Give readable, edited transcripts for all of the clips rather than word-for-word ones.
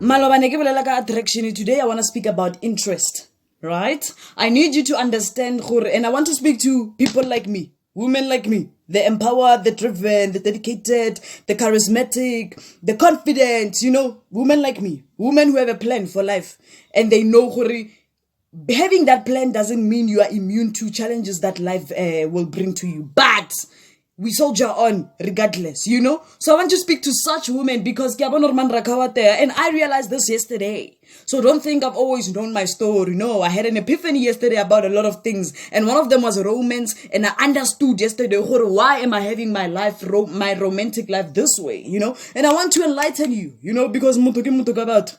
Malobane ke bolela ka attraction. Today I want to speak about interest, right? I need you to understand, and I want to speak to people like me, women like me, the empowered, the driven, the dedicated, the charismatic, the confident, women like me, women who have a plan for life, and they know having that plan doesn't mean you are immune to challenges that life will bring to you, but we soldier on regardless, So I want to speak to such women because and I realized this yesterday. So don't think I've always known my story. No, I had an epiphany yesterday about a lot of things. And one of them was romance. And I understood yesterday, why am I having my life, my romantic life this way, And I want to enlighten you, because about.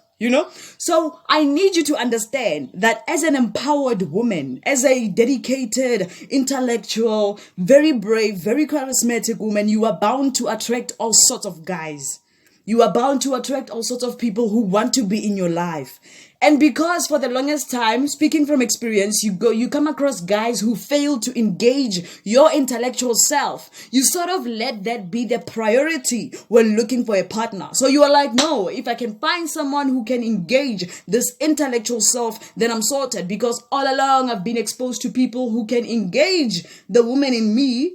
So I need you to understand that as an empowered woman, as a dedicated, intellectual, very brave, very charismatic woman, you are bound to attract all sorts of guys. You are bound to attract all sorts of people who want to be in your life. And because for the longest time, speaking from experience, you come across guys who fail to engage your intellectual self. You sort of let that be the priority when looking for a partner. So you are like, no, if I can find someone who can engage this intellectual self, then I'm sorted. Because all along I've been exposed to people who can engage the woman in me,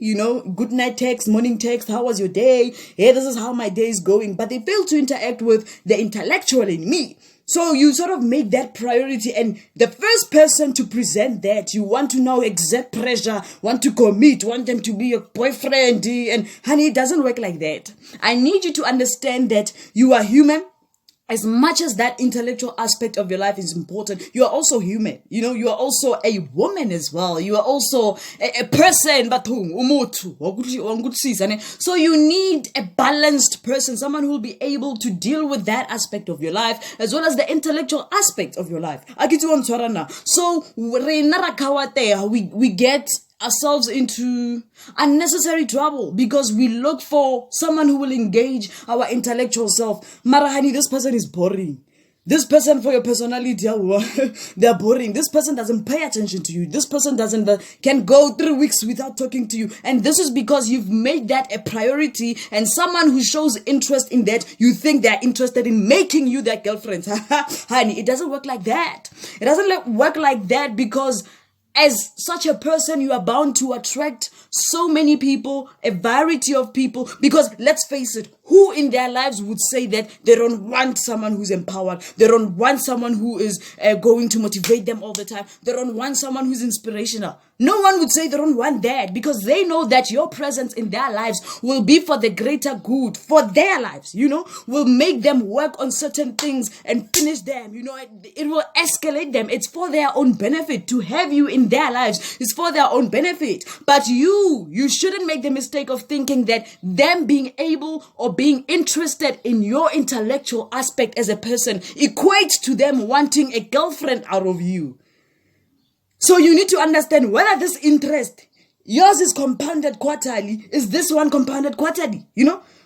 good night text, morning text, how was your day? Hey, this is how my day is going. But they fail to interact with the intellectual in me. So you sort of make that priority, and the first person to present that, you want to now exert pressure, want to commit, want them to be your boyfriend, and honey, it doesn't work like that. I need you to understand that you are human. As much as that intellectual aspect of your life is important, you are also human. You are also a woman as well. You are also a person. So you need a balanced person, someone who will be able to deal with that aspect of your life, as well as the intellectual aspect of your life. So we get ourselves into unnecessary trouble because we look for someone who will engage our intellectual self. Marahani, this person is boring. This person, for your personality, they're boring. This person doesn't pay attention to you. This person can go 3 weeks without talking to you. And this is because you've made that a priority, and someone who shows interest in that, you think they're interested in making you their girlfriend. Honey, it doesn't work like that. It doesn't work like that because as such a person, you are bound to attract so many people, a variety of people, because let's face it, who in their lives would say that they don't want someone who's empowered? They don't want someone who is going to motivate them all the time. They don't want someone who's inspirational. No one would say they don't want that because they know that your presence in their lives will be for the greater good, for their lives, will make them work on certain things and finish them, it will escalate them. It's for their own benefit to have you in their lives. It's for their own benefit. But you shouldn't make the mistake of thinking that them being able or being interested in your intellectual aspect as a person equates to them wanting a girlfriend out of you. So you need to understand whether this interest, yours is compounded quarterly, is this one compounded quarterly,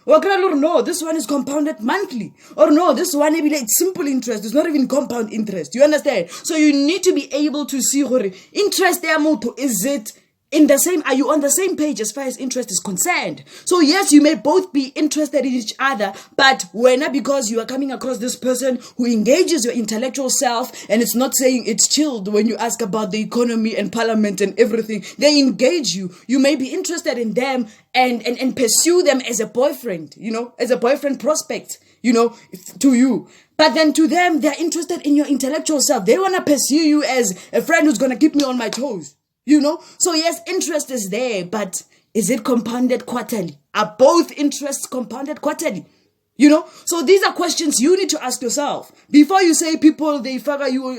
Or no, this one is compounded monthly. Or no, this one it's simple interest. It's not even compound interest. You understand? So you need to be able to see interest there, is it are you on the same page as far as interest is concerned? So yes, you may both be interested in each other, but because you are coming across this person who engages your intellectual self, and it's not saying it's chilled when you ask about the economy and parliament and everything, they engage you. You may be interested in them and pursue them as a boyfriend, as a boyfriend prospect, to you. But then to them, they're interested in your intellectual self. They want to pursue you as a friend who's going to keep me on my toes. So yes, interest is there, but is it compounded quarterly? Are both interests compounded quarterly? So these are questions you need to ask yourself. Before you say people, they fagga you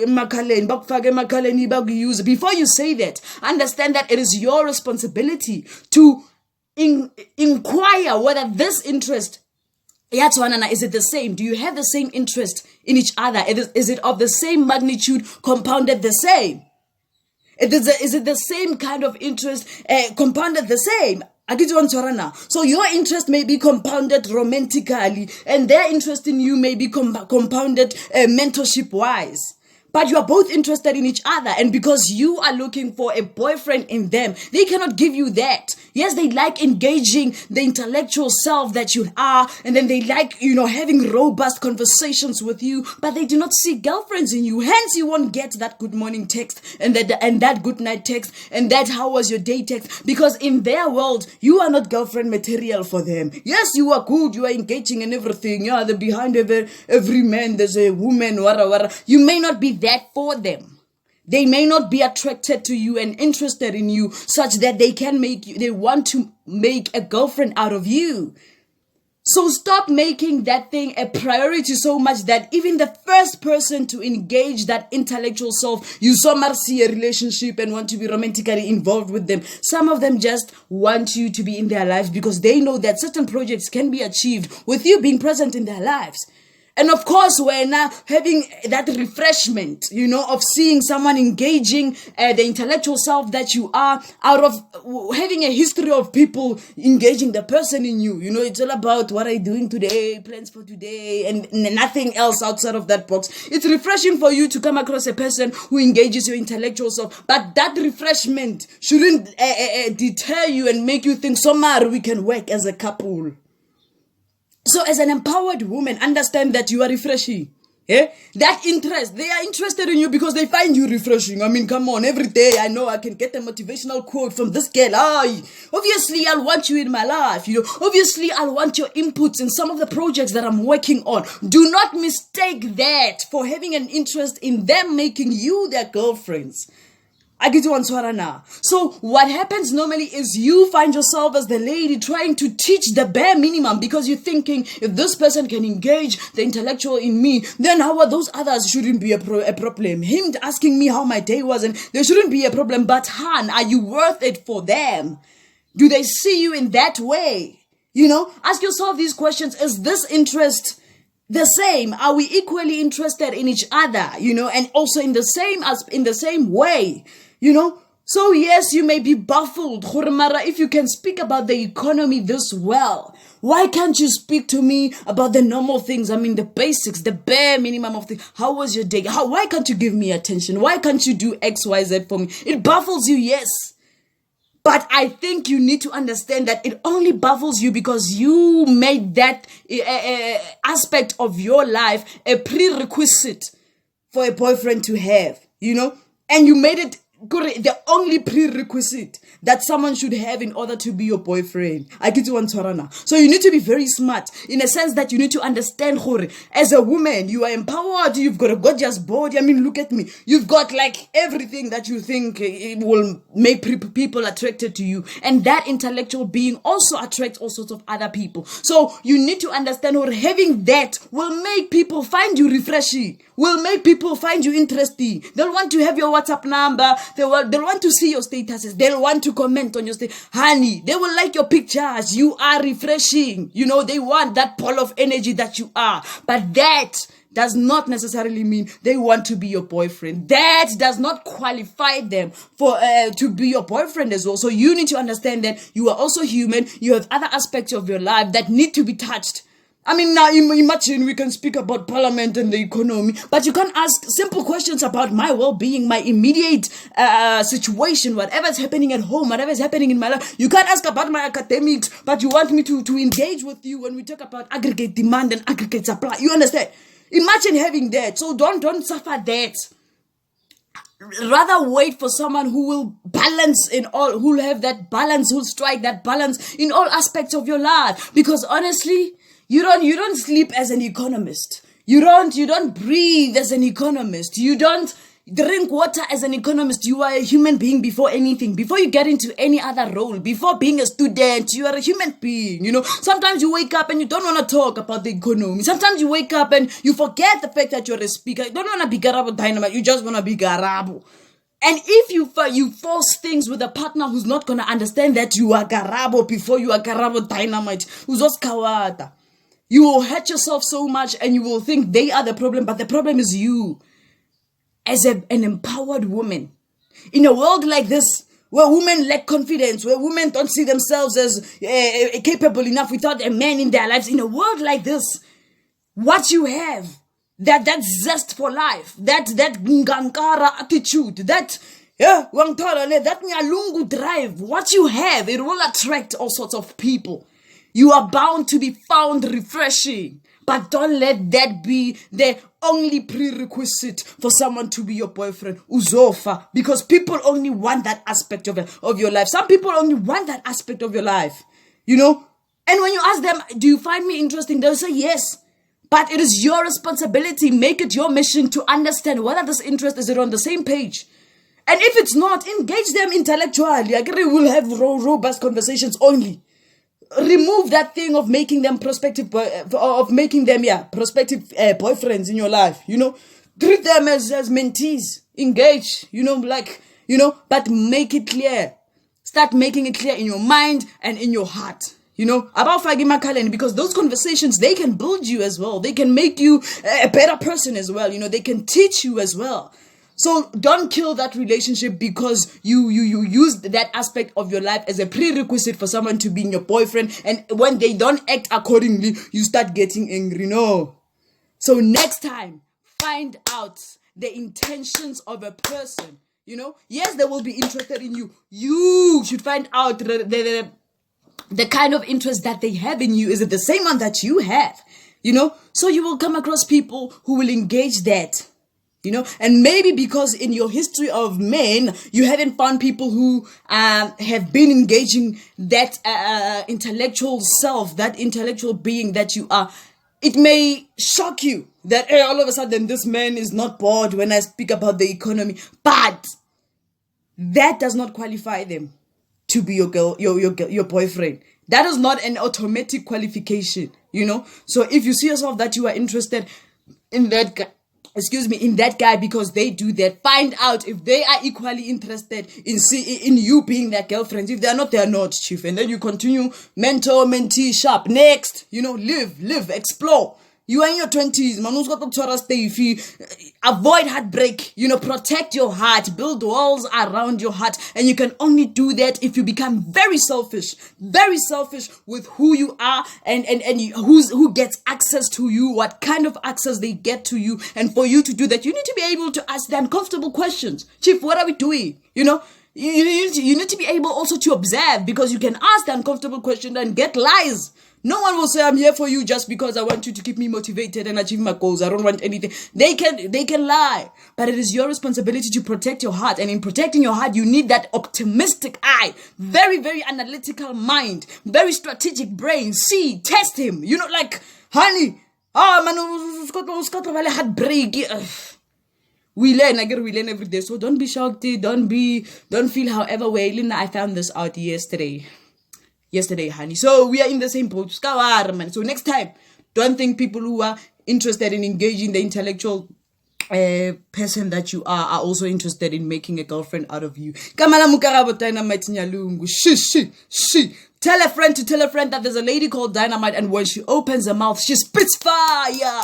use. Before you say that, understand that it is your responsibility to inquire whether this interest, is it the same? Do you have the same interest in each other? Is it of the same magnitude, compounded the same? Is it the same kind of interest, compounded the same? So your interest may be compounded romantically, and their interest in you may be compounded mentorship-wise. But you are both interested in each other, and because you are looking for a boyfriend in them, they cannot give you that. Yes, they like engaging the intellectual self that you are, and then they like, having robust conversations with you, but they do not see girlfriends in you. Hence, you won't get that good morning text and that good night text and that how was your day text, because in their world, you are not girlfriend material for them. Yes, you are good, you are engaging and everything. Yeah, behind every man, there's a woman, wara. You may not be that for them. They may not be attracted to you and interested in you such that they want to make a girlfriend out of you. So stop making that thing a priority so much that even the first person to engage that intellectual self, you so much see a relationship and want to be romantically involved with them. Some of them just want you to be in their lives because they know that certain projects can be achieved with you being present in their lives. And of course, we're now having that refreshment, of seeing someone engaging the intellectual self that you are, out of having a history of people engaging the person in you. It's all about what are you doing today, plans for today, and nothing else outside of that box. It's refreshing for you to come across a person who engages your intellectual self, but that refreshment shouldn't deter you and make you think, somehow we can work as a couple. So as an empowered woman, understand that you are refreshing. Yeah? That interest, they are interested in you because they find you refreshing. I mean, come on, every day I know I can get a motivational quote from this girl. Obviously, I'll want you in my life. Obviously, I'll want your inputs in some of the projects that I'm working on. Do not mistake that for having an interest in them making you their girlfriends. I get to answer now. So what happens normally is you find yourself as the lady trying to teach the bare minimum because you're thinking if this person can engage the intellectual in me, then how are those others shouldn't be a problem. Him asking me how my day was and there shouldn't be a problem. But Han, are you worth it for them? Do they see you in that way? Ask yourself these questions. Is this interest the same? Are we equally interested in each other? And also in the same way. So yes, you may be baffled. If you can speak about the economy this well, why can't you speak to me about the normal things? I mean, the basics, the bare minimum of things. How was your day? Why can't you give me attention? Why can't you do X, Y, Z for me? It baffles you, yes. But I think you need to understand that it only baffles you because you made that aspect of your life a prerequisite for a boyfriend to have, and you made it the only prerequisite that someone should have in order to be your boyfriend. I get you on Torana. So you need to be very smart in a sense that you need to understand, as a woman, you are empowered. You've got a gorgeous body. I mean, look at me. You've got like everything that you think it will make people attracted to you. And that intellectual being also attracts all sorts of other people. So you need to understand, having that will make people find you refreshing, will make people find you interesting. They'll want to have your WhatsApp number. They'll want to see your statuses. They'll want to comment on your status. Honey, they will like your pictures. You are refreshing. They want that ball of energy that you are. But that does not necessarily mean they want to be your boyfriend. That does not qualify them for to be your boyfriend as well. So you need to understand that you are also human. You have other aspects of your life that need to be touched. I mean, now imagine we can speak about parliament and the economy, but you can't ask simple questions about my well-being, my immediate situation, whatever is happening at home, whatever is happening in my life. You can't ask about my academics, but you want me to engage with you when we talk about aggregate demand and aggregate supply. You understand? Imagine having that. So don't suffer that. Rather wait for someone who will balance in all, who will have that balance, who will strike that balance in all aspects of your life. Because honestly, you don't sleep as an economist. You don't breathe as an economist. You don't drink water as an economist. You are a human being before anything. Before you get into any other role, before being a student, you are a human being. Sometimes you wake up and you don't want to talk about the economy. Sometimes you wake up and you forget the fact that you're a speaker. You don't want to be Garabo Dynamite. You just want to be Garabo. And if you force things with a partner who's not going to understand that you are Garabo before you are Garabo Dynamite, who's just Kawata, you will hurt yourself so much and you will think they are the problem, but the problem is you. As an empowered woman, in a world like this, where women lack confidence, where women don't see themselves as capable enough without a man in their lives, in a world like this, what you have, that zest for life, that ngankara attitude, that Yeah, that nyalungu drive, what you have, it will attract all sorts of people. You are bound to be found refreshing. But don't let that be the only prerequisite for someone to be your boyfriend. Uzofa. Because people only want that aspect of your life. Some people only want that aspect of your life. You know? And when you ask them, do you find me interesting? They'll say yes. But it is your responsibility. Make it your mission to understand whether this interest is on the same page. And if it's not, engage them intellectually. I agree, we'll have robust conversations only. Remove that thing of making them prospective boyfriends in your life. You know, treat them as mentees. Engage. But make it clear. Start making it clear in your mind and in your heart. About Fagima Kalen, because those conversations, they can build you as well. They can make you a better person as well. They can teach you as well. So don't kill that relationship because you used that aspect of your life as a prerequisite for someone to be your boyfriend. And when they don't act accordingly, you start getting angry. No. So next time, find out the intentions of a person. Yes, they will be interested in you. You should find out the kind of interest that they have in you. Is it the same one that you have? So you will come across people who will engage that. And maybe because in your history of men, you haven't found people who have been engaging that intellectual self, that intellectual being that you are. It may shock you that all of a sudden this man is not bored when I speak about the economy, but that does not qualify them to be your girl, your boyfriend. That is not an automatic qualification, So if you see yourself that you are interested in that guy, in that guy because they do that, find out if they are equally interested in you being their girlfriend. If they are not, chief. And then you continue mentor, mentee, sharp. Next, live, explore. You are in your 20s. Manu's got to stay. Avoid heartbreak. Protect your heart. Build walls around your heart. And you can only do that if you become very selfish with who you are and who gets access to you, what kind of access they get to you. And for you to do that, you need to be able to ask the uncomfortable questions. Chief, what are we doing? You need to be able also to observe, because you can ask the uncomfortable question and get lies. No one will say, I'm here for you just because I want you to keep me motivated and achieve my goals. I don't want anything. They can lie. But it is your responsibility to protect your heart. And in protecting your heart, you need that optimistic eye. Very, very analytical mind. Very strategic brain. See, test him. Honey. Man, heartbreak. We learn every day. So don't be shocked. Don't feel however way. I found this out yesterday, honey. So we are in the same boat. So next time, don't think people who are interested in engaging the intellectual person that you are also interested in making a girlfriend out of you. Dynamite she. Tell a friend to tell a friend that there's a lady called Dynamite, and when she opens her mouth, she spits fire.